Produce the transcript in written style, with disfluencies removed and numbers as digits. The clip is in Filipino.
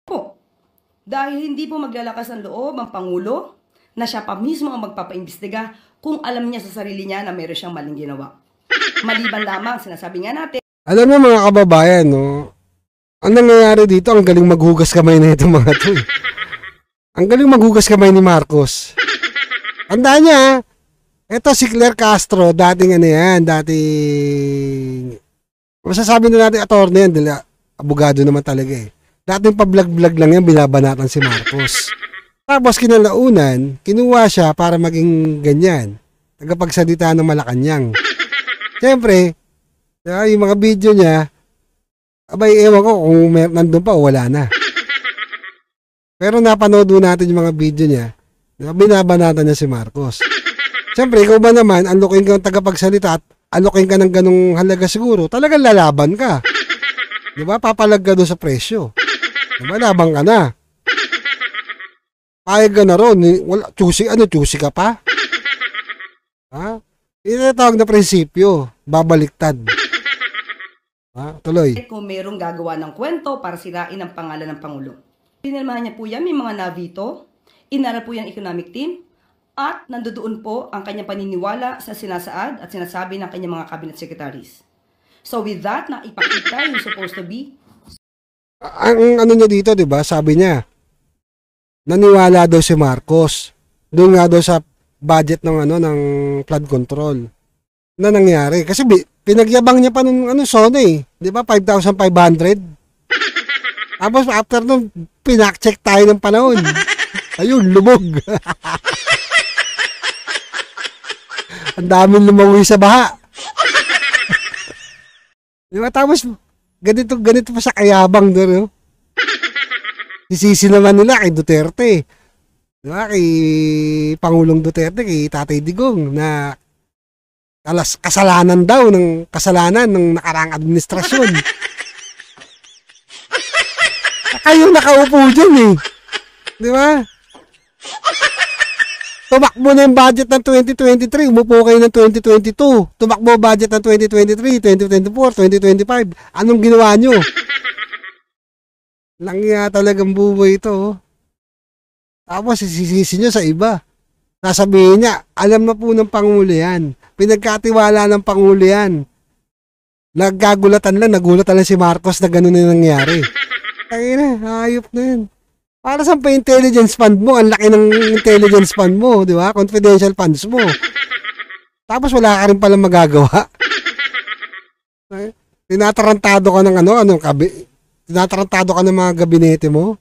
po. Dahil hindi po maglalakas ng loob ang Pangulo na siya pa mismo ang magpapaimbestiga kung alam niya sa sarili niya na meron siyang maling ginawa. Maliban lamang, sinasabi nga natin. Alam mo mga kababayan, no? Ang nangyayari dito, ang galing maghugas kamay na itong mga to. Ang galing maghugas kamay ni Marcos. Tandaan niya, ito si Claire Castro, dating masasabi na natin attorney yan, dahil abogado naman talaga eh. Dating pa-vlog-vlog lang yan, binabanatan si Marcos. Tapos kinalaunan, kinuha siya para maging ganyan. Tagapagsalita ng Malacanang. Siyempre, yung mga video niya, abay, ewan ko kung nandun pa o wala na. Pero napanood natin yung mga video niya, binabanatan niya si Marcos. Siyempre, ikaw ba naman, alukin ka ng tagapagsalita at alukin ka ng ganong halaga siguro, talagang lalaban ka. Diba? Papalag ka doon sa presyo. Diba? Laban ka na. Payag ka na ron. Choosy ka pa? Ha? Itatawag na prinsipyo. Babaliktad. Ha? Tuloy. Kung mayroong gagawa ng kwento para sirain ang pangalan ng Pangulo. Pinirmahan niya po yan, may mga navito, inaral po yan economic team, at nandoon po ang kanyang paniniwala sa sinasaad at sinasabi ng kanyang mga cabinet secretaries. So with that, na ipakita yung supposed to be. Ang ano niya dito, 'di ba? Sabi niya, naniwala daw si Marcos. Doon nga daw sa budget ng ng flood control. Na nangyari kasi pinagyabang niya pa nung SONA eh, 'di ba? 5,500. Tapos after nung pinak-check tayo ng panahon. Ayun, lubog. Ang daming lumawi sa baha. Diba? Tapos, ganito pa sa kayabang doon, no? Sisisi naman nila kay Duterte. Diba? Kay Pangulong Duterte, kay Tatay Digong, na kasalanan ng nakaraang administrasyon. Kayo nakaupo dyan eh. Diba? Tumakbo na yung budget ng 2023, umupo kayo ng 2022. Tumakbo budget ng 2023, 2024, 2025. Anong ginawa nyo? Langya talagang buhay ito. Tapos sisisi nyo sa iba. Sasabihin niya, alam na po ng Pangulo yan. Pinagkatiwala ng Pangulo yan. Nagulat lang si Marcos na gano'n na nangyari. Kaya na, hayop na yan. Para saan pa intelligence fund mo? Ang laki ng intelligence fund mo, di ba? Confidential funds mo. Tapos wala ka rin palang magagawa. Tinatarantado ka ng tinatarantado ka ng mga gabinete mo.